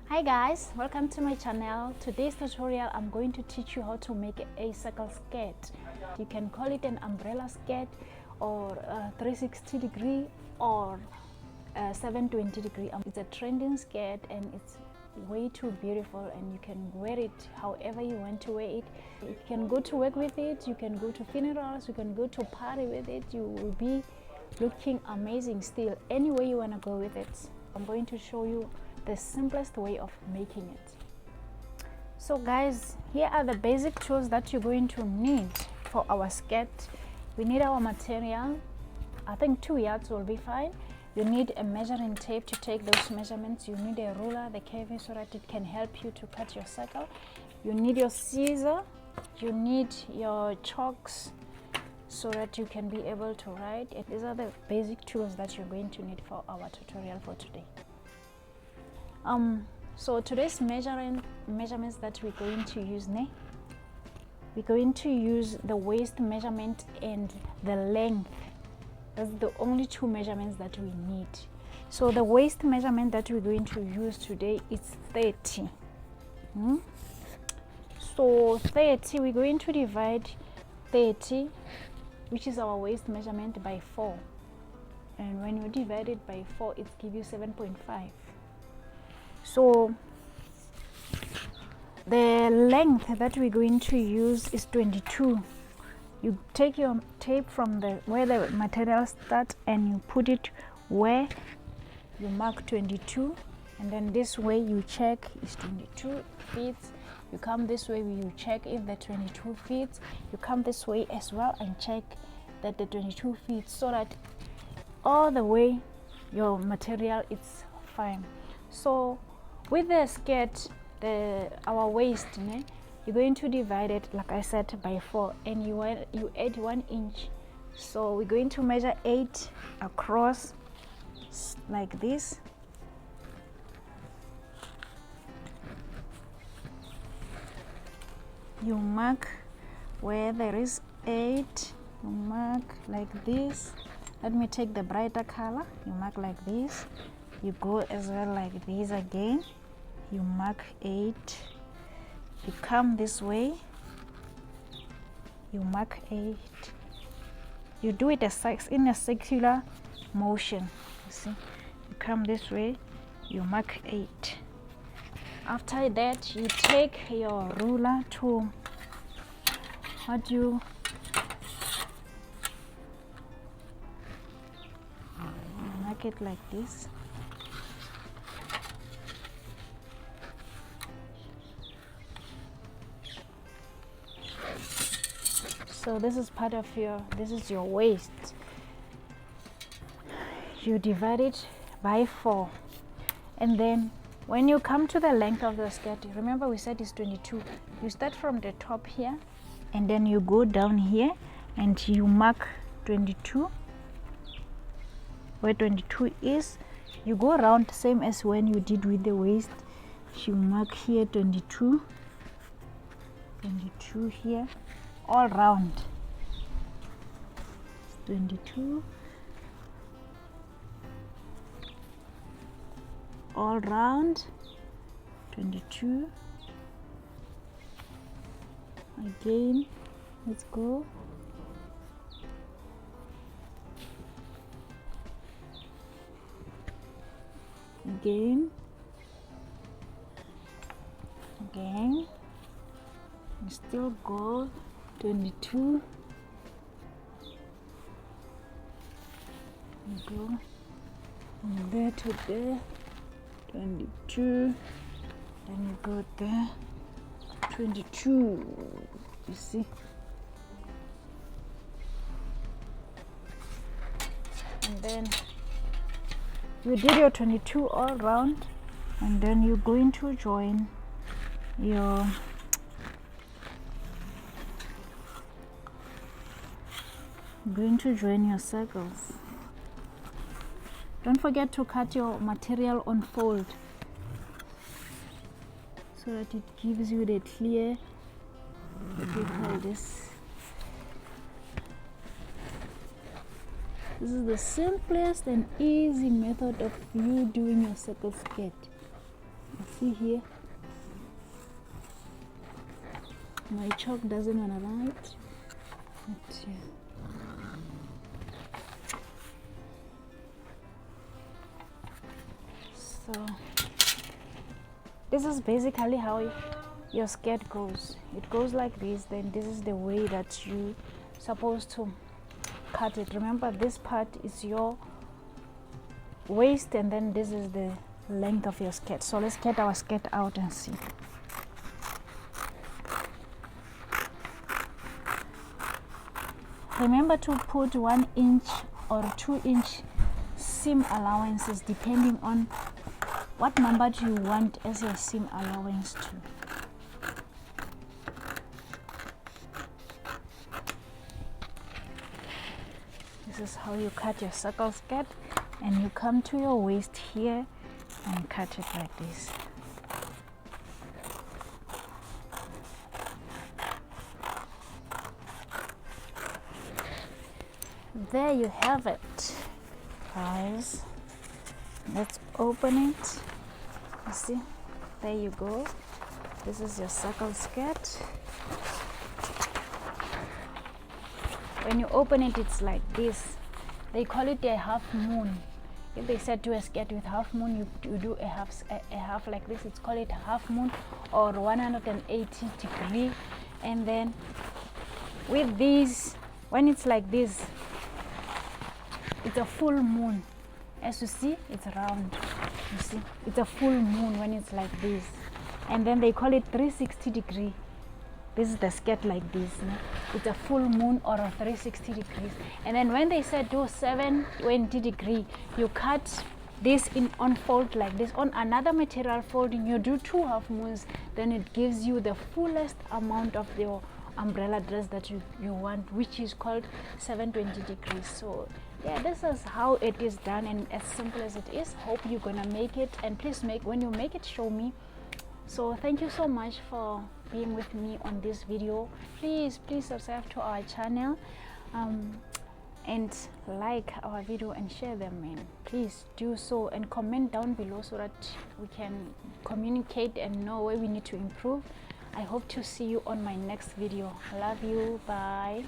Hi guys, welcome to my channel. Today's tutorial I'm going to teach you how to make a circle skirt. You can call it an umbrella skirt or a 360 degree or a 720 degree. It's a trending skirt and it's way too beautiful, and you can wear it however you want to wear it. You can go to work with it, you can go to funerals, you can go to party with it. You will be looking amazing still any way you want to go with it. I'm going to show you the simplest way of making it. So guys, here are the basic tools that you're going to need for our skirt. We need our material. I think 2 yards will be fine. You need a measuring tape to take those measurements. You need a ruler, the curvy, so that it can help you to cut your circle. You need your scissor. You need your chalks so that you can be able to write. And these are the basic tools that you're going to need for our tutorial for today. So today's measurements that we're going to use, we're going to use the waist measurement and the length. That's the only two measurements that we need. So the waist measurement that we're going to use today is 30. So 30, we're going to divide 30, which is our waist measurement, by 4. And when you divide it by 4, it gives you 7.5. So the length that we're going to use is 22. You take your tape from where the material starts and you put it where you mark 22, and then this way you check is 22 feet. You come this way, you check if the 22 feet. You come this way as well and check that the 22 feet, so that all the way your material is fine. So with the skirt, our waist, you're going to divide it, like I said, by 4, and you add 1 inch. So we're going to measure 8 across like this. You mark where there is 8, you mark like this. Let me take the brighter color. You mark like this. You go as well like this again. You mark 8. You come this way. You mark 8. You do it in a circular motion. You see, you come this way. You mark 8. After that, you take your ruler to mark it like this. So this is part of this is your waist. You divide it by 4, and then when you come to the length of the skirt, remember we said it's 22. You start from the top here, and then you go down here and you mark 22. Where 22 is, you go around same as when you did with the waist. You mark here 22 here, all round 22, all round 22. Again, let's go. Again, and still go 22. You go from there to there, 22. Then you go there, 22. You see. And then you did your 22 all round, and then you're going to join your circles. Don't forget to cut your material on fold so that it gives you the clear, what we call this. This is the simplest and easy method of you doing your circle skirt. You see? see here, my chalk doesn't want to write. But, yeah. So this is basically how your skirt goes. It goes like this, then this is the way that you supposed to cut it. Remember, this part is your waist, and then this is the length of your skirt. So let's get our skirt out and see. Remember to put 1 inch or 2 inch seam allowances depending on what number do you want as your seam allowance to. This is how you cut your circle skirt, and you come to your waist here and cut it like this. There you have it, guys. Let's open it. You see, there you go. This is your circle skirt. When you open it, it's like this. They call it a half moon. If they said do a skirt with half moon, you do a half like this. It's called it half moon or 180 degree. And then with these, when it's like this, it's a full moon. As you see, it's round. You see, it's a full moon when it's like this. And then they call it 360 degree. This is the skirt like this. No? It's a full moon or a 360 degrees. And then when they said do 720 degree, you cut this in on fold like this. On another material folding, you do 2 half moons. Then it gives you the fullest amount of your umbrella dress that you want, which is called 720 degrees. So yeah, this is how it is done, and as simple as it is. Hope you're gonna make it, and please when you make it, show me. So thank you so much for being with me on this video. Please subscribe to our channel and like our video and share them, and please do so, and comment down below so that we can communicate and know where we need to improve. I hope to see you on my next video. Love you. Bye.